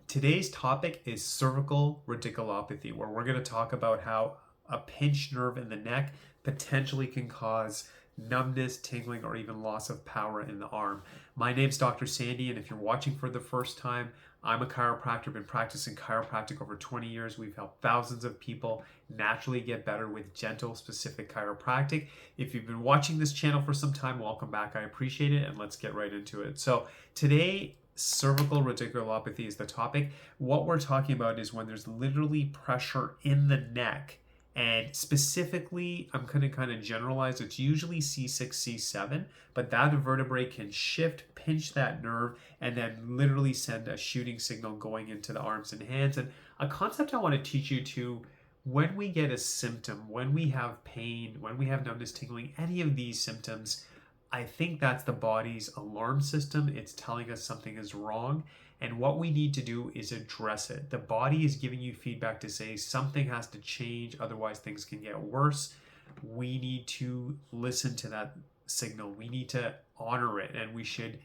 Today's topic is cervical radiculopathy, where we're going to talk about how a pinched nerve in the neck potentially can cause numbness, tingling, or even loss of power in the arm. My name's Dr. Sandy, and if you're watching for the first time, I'm a chiropractor, been practicing chiropractic over 20 years. We've helped thousands of people naturally get better with gentle, specific chiropractic. If you've been watching this channel for some time, welcome back. I appreciate it, and let's get right into it. So today, cervical radiculopathy is the topic. What we're talking about is when there's literally pressure in the neck, and specifically, I'm going to kind of generalize, it's usually C6, C7, but that vertebrae can shift, pinch that nerve, and then literally send a shooting signal going into the arms and hands. And a concept I want to teach you to, when we get a symptom, when we have pain, when we have numbness, tingling, any of these symptoms, I think that's the body's alarm system. It's telling us something is wrong. And what we need to do is address it. The body is giving you feedback to say something has to change, otherwise things can get worse. We need to listen to that signal. We need to honor it. And we should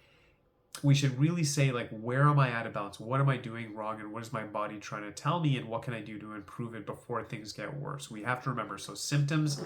really say, like, where am I out of balance? What am I doing wrong? And what is my body trying to tell me? And what can I do to improve it before things get worse? We have to remember, so symptoms,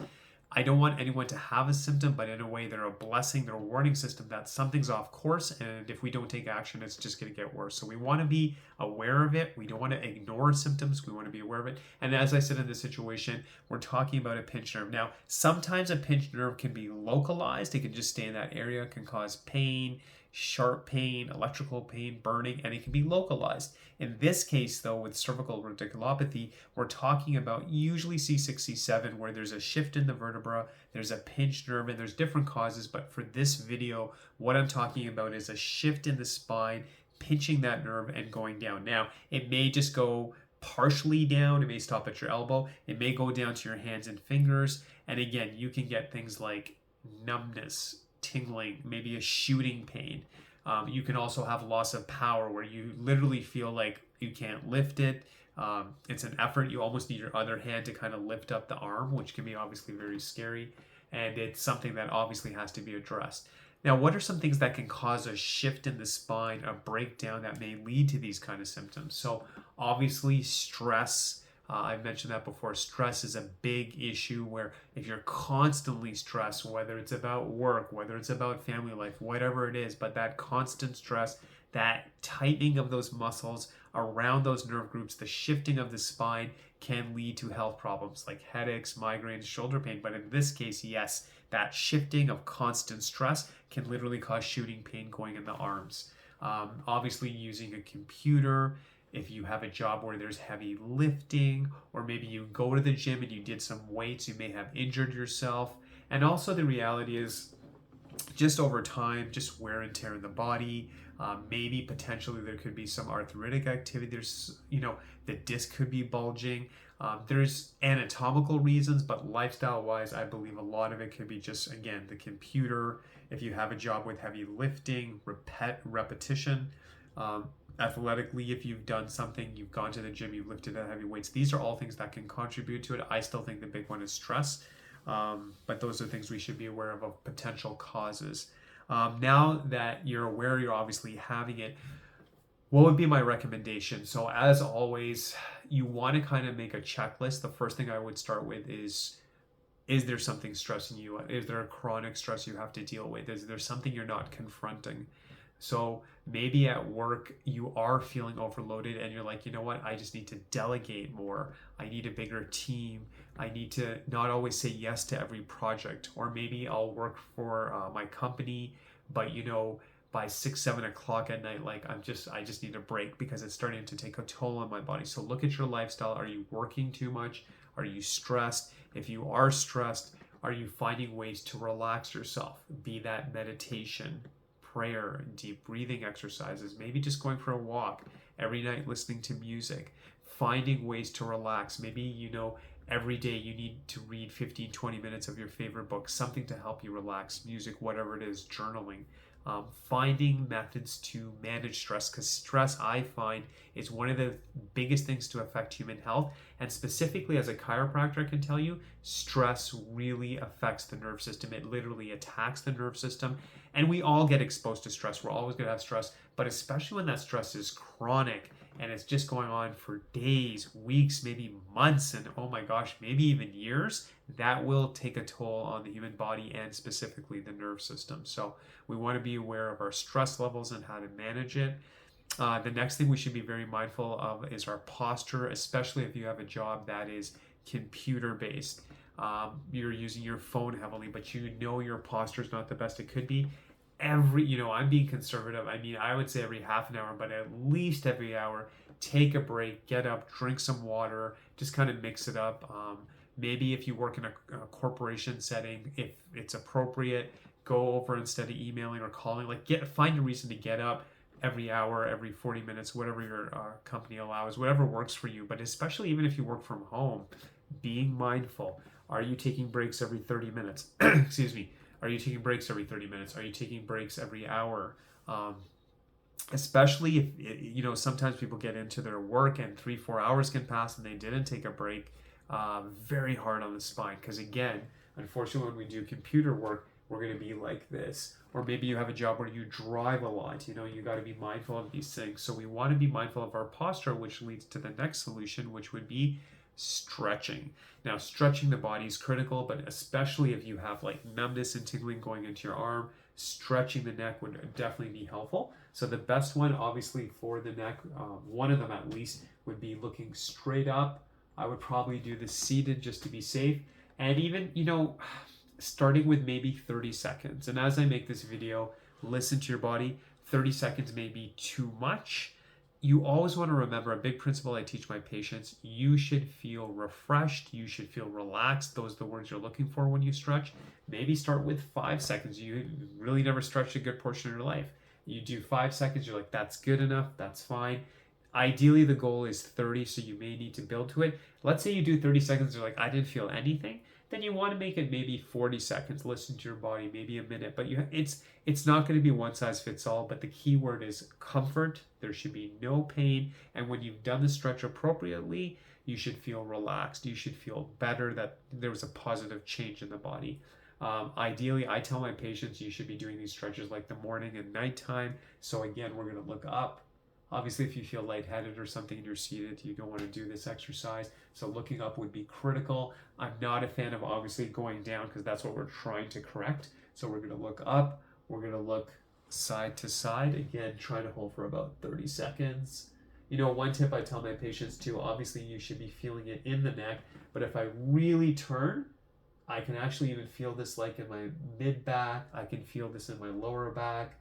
I don't want anyone to have a symptom, but in a way they're a blessing, they're a warning system that something's off course, and if we don't take action, it's just going to get worse. So we want to be aware of it. We don't want to ignore symptoms. We want to be aware of it. And as I said in this situation, we're talking about a pinched nerve. Now, sometimes a pinched nerve can be localized. It can just stay in that area, it can cause pain, sharp pain, electrical pain, burning, and it can be localized. In this case, though, with cervical radiculopathy, we're talking about usually C6, C7, where there's a shift in the vertebra, there's a pinched nerve, and there's different causes. But for this video, what I'm talking about is a shift in the spine, pinching that nerve and going down. Now, it may just go partially down. It may stop at your elbow. It may go down to your hands and fingers. And again, you can get things like numbness, tingling, maybe a shooting pain. You can also have loss of power where you literally feel like you can't lift it. It's an effort. You almost need your other hand to kind of lift up the arm, which can be obviously very scary. And it's something that obviously has to be addressed. Now, what are some things that can cause a shift in the spine, a breakdown that may lead to these kind of symptoms? So obviously stress. I mentioned that before. Stress is a big issue where if you're constantly stressed, whether it's about work, whether it's about family life, whatever it is, but that constant stress, that tightening of those muscles around those nerve groups, the shifting of the spine can lead to health problems like headaches, migraines, shoulder pain. But in this case, yes, that shifting of constant stress can literally cause shooting pain going in the arms. Obviously, using a computer, if you have a job where there's heavy lifting, or maybe you go to the gym and you did some weights, you may have injured yourself. And also the reality is just over time, just wear and tear in the body. Maybe potentially there could be some arthritic activity. There's, the disc could be bulging. There's anatomical reasons, but lifestyle wise, I believe a lot of it could be just, again, the computer. If you have a job with heavy lifting, repetition, athletically, if you've done something, you've gone to the gym, you've lifted heavy weights, these are all things that can contribute to it. I still think the big one is stress, but those are things we should be aware of potential causes. Now that you're aware you're obviously having it, what would be my recommendation? So as always, you want to kind of make a checklist. The first thing I would start with is there something stressing you? Is there a chronic stress you have to deal with? Is there something you're not confronting? So maybe at work you are feeling overloaded and you're like, you know what, I just need to delegate more. I need a bigger team. I need to not always say yes to every project. Or maybe I'll work for my company, but by 6-7 o'clock at night, like I just need a break because it's starting to take a toll on my body. So look at your lifestyle. Are you working too much? Are you stressed? If you are stressed, are you finding ways to relax yourself? Be that meditation, prayer, deep breathing exercises, maybe just going for a walk every night, listening to music, finding ways to relax. Maybe, every day you need to read 15-20 minutes of your favorite book, something to help you relax, music, whatever it is, journaling. Finding methods to manage stress, because stress, I find, is one of the biggest things to affect human health. And specifically as a chiropractor, I can tell you, stress really affects the nerve system. It literally attacks the nerve system. And we all get exposed to stress. We're always going to have stress, but especially when that stress is chronic, and it's just going on for days, weeks, maybe months, and oh my gosh, maybe even years, that will take a toll on the human body and specifically the nerve system. So we want to be aware of our stress levels and how to manage it. The next thing we should be very mindful of is our posture, especially if you have a job that is computer based. You're using your phone heavily, but you know your posture is not the best it could be. I'm being conservative. I mean, I would say every half an hour, but at least every hour, take a break, get up, drink some water, just kind of mix it up. Maybe if you work in a corporation setting, if it's appropriate, go over instead of emailing or calling, find a reason to get up every hour, every 40 minutes, whatever your company allows, whatever works for you. But especially even if you work from home, being mindful. Are you taking breaks every 30 minutes? Excuse me. Are you taking breaks every 30 minutes? Are you taking breaks every hour? Especially if, sometimes people get into their work and 3-4 hours can pass and they didn't take a break. Very hard on the spine. Because again, unfortunately, when we do computer work, we're going to be like this. Or maybe you have a job where you drive a lot. You got to be mindful of these things. So we want to be mindful of our posture, which leads to the next solution, which would be stretching. Now, stretching the body is critical, but especially if you have like numbness and tingling going into your arm, stretching the neck would definitely be helpful. So the best one, obviously, for the neck, one of them at least, would be looking straight up. I would probably do the seated just to be safe. And even, starting with maybe 30 seconds. And as I make this video, listen to your body. 30 seconds may be too much. You always want to remember a big principle I teach my patients. You should feel refreshed. You should feel relaxed. Those are the words you're looking for when you stretch. Maybe start with 5 seconds. You really never stretched a good portion of your life. You do 5 seconds. You're like, that's good enough. That's fine. Ideally, the goal is 30, so you may need to build to it. Let's say you do 30 seconds. You're like, I didn't feel anything. Then you want to make it maybe 40 seconds. Listen to your body, maybe a minute. But it's not going to be one size fits all. But the key word is comfort. There should be no pain. And when you've done the stretch appropriately, you should feel relaxed. You should feel better, that there was a positive change in the body. Ideally, I tell my patients you should be doing these stretches like the morning and nighttime. So again, we're going to look up. Obviously, if you feel lightheaded or something and you're seated, you don't want to do this exercise. So looking up would be critical. I'm not a fan of obviously going down because that's what we're trying to correct. So we're going to look up. We're going to look side to side. Again, trying to hold for about 30 seconds. One tip I tell my patients too, obviously you should be feeling it in the neck. But if I really turn, I can actually even feel this like in my mid back. I can feel this in my lower back.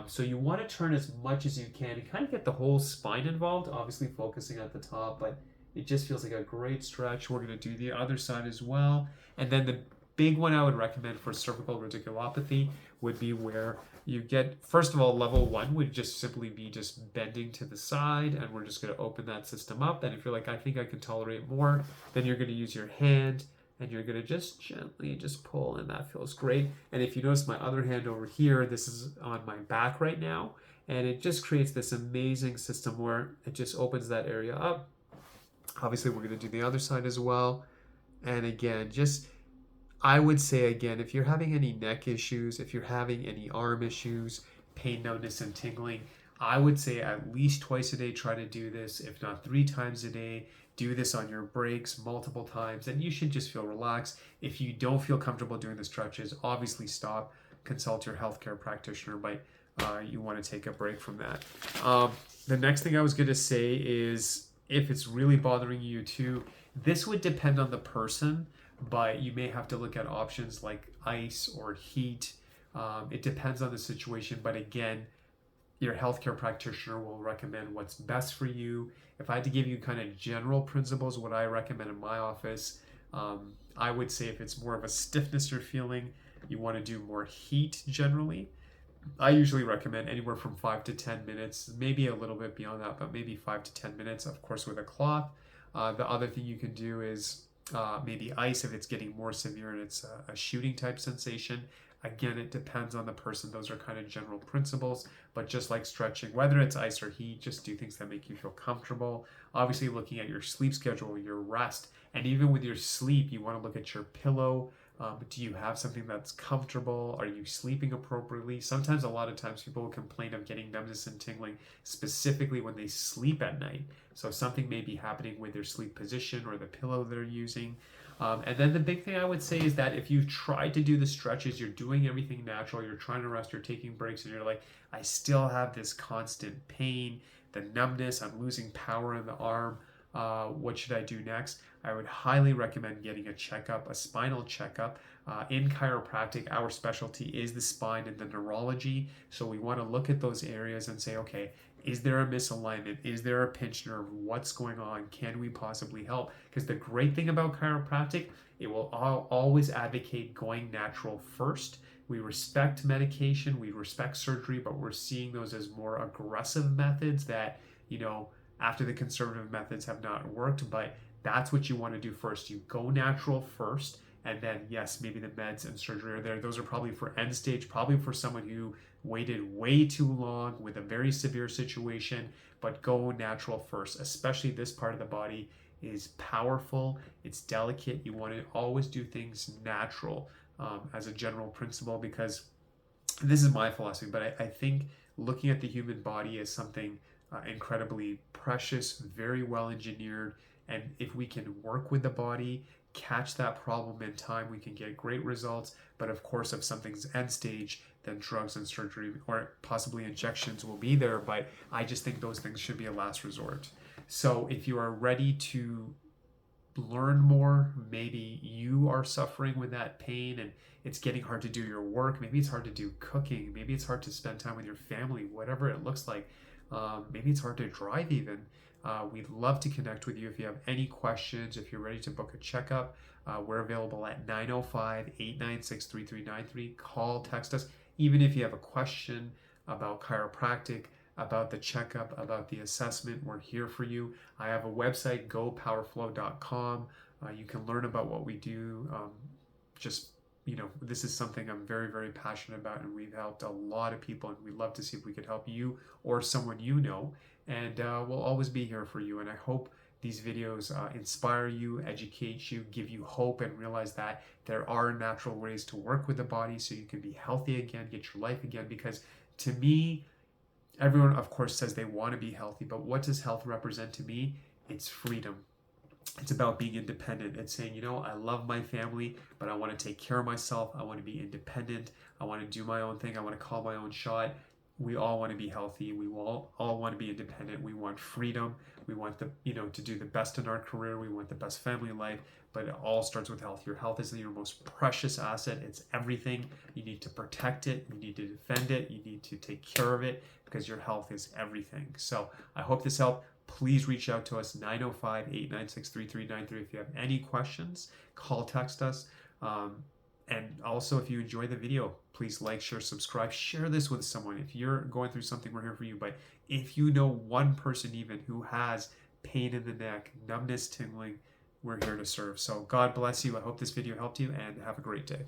So you want to turn as much as you can and kind of get the whole spine involved, obviously focusing at the top, but it just feels like a great stretch. We're going to do the other side as well. And then the big one I would recommend for cervical radiculopathy would be where you get, first of all, level 1 would just simply be just bending to the side, and we're just going to open that system up. And if you're like, I think I can tolerate more, then you're going to use your hand and you're going to just gently just pull, and that feels great. And if you notice my other hand over here, this is on my back right now, and it just creates this amazing system where it just opens that area up. Obviously, we're going to do the other side as well. And again, I would say again, if you're having any neck issues, if you're having any arm issues, pain, numbness, and tingling, I would say at least twice a day, try to do this, if not 3 times a day. Do this on your breaks multiple times, and you should just feel relaxed. If you don't feel comfortable doing the stretches, obviously stop, consult your healthcare practitioner, but you want to take a break from that. The next thing I was going to say is, if it's really bothering you too, this would depend on the person, but you may have to look at options like ice or heat. It depends on the situation, but again, your healthcare practitioner will recommend what's best for you. If I had to give you kind of general principles, what I recommend in my office, I would say if it's more of a stiffness you're feeling, you want to do more heat generally. I usually recommend anywhere from 5 to 10 minutes, maybe a little bit beyond that, but maybe 5 to 10 minutes, of course, with a cloth. The other thing you can do is maybe ice if it's getting more severe and it's a shooting type sensation. Again, it depends on the person. Those are kind of general principles, but just like stretching, whether it's ice or heat, just do things that make you feel comfortable. Obviously, looking at your sleep schedule, your rest, and even with your sleep, you want to look at your pillow Do you have something that's comfortable? Are you sleeping appropriately? Sometimes, a lot of times, people will complain of getting numbness and tingling specifically when they sleep at night. So something may be happening with their sleep position or the pillow they're using. And then the big thing I would say is that if you try to do the stretches, you're doing everything natural, you're trying to rest, you're taking breaks, and you're like, I still have this constant pain, the numbness, I'm losing power in the arm. What should I do next? I would highly recommend getting a checkup, a spinal checkup. In chiropractic, our specialty is the spine and the neurology. So we want to look at those areas and say, okay, is there a misalignment? Is there a pinched nerve? What's going on? Can we possibly help? Because the great thing about chiropractic, it will always advocate going natural first. We respect medication, we respect surgery, but we're seeing those as more aggressive methods that, after the conservative methods have not worked, but that's what you want to do first. You go natural first, and then yes, maybe the meds and surgery are there. Those are probably for end stage, probably for someone who waited way too long with a very severe situation, but go natural first. Especially this part of the body is powerful, it's delicate. You want to always do things natural, as a general principle, because this is my philosophy, but I think looking at the human body as something incredibly precious, very well engineered, and if we can work with the body, catch that problem in time, we can get great results. But of course, if something's end stage, then drugs and surgery or possibly injections will be there, but I just think those things should be a last resort. So if you are ready to learn more, maybe you are suffering with that pain and it's getting hard to do your work, maybe it's hard to do cooking, maybe it's hard to spend time with your family, whatever it looks like, maybe it's hard to drive even, we'd love to connect with you. If you have any questions, if you're ready to book a checkup, we're available at 905-896-3393. Call, text us. Even if you have a question about chiropractic, about the checkup, about the assessment, we're here for you. I have a website, gopowerflow.com. You can learn about what we do. This is something I'm very, very passionate about, and we've helped a lot of people, and we'd love to see if we could help you or someone you know. And we'll always be here for you. And I hope these videos inspire you, educate you, give you hope, and realize that there are natural ways to work with the body so you can be healthy again, get your life again. Because to me, everyone, of course, says they want to be healthy, but what does health represent to me? It's freedom. It's about being independent. It's saying, I love my family, but I want to take care of myself. I want to be independent. I want to do my own thing. I want to call my own shot. We all want to be healthy. We all want to be independent. We want freedom. We want to do the best in our career. We want the best family life, but it all starts with health. Your health is your most precious asset. It's everything. You need to protect it. You need to defend it. You need to take care of it because your health is everything. So I hope this helped. Please reach out to us, 905-896-3393. If you have any questions, call, text us. And also, if you enjoy the video, please like, share, subscribe, share this with someone. If you're going through something, we're here for you. But if you know one person even who has pain in the neck, numbness, tingling, we're here to serve. So God bless you. I hope this video helped you, and have a great day.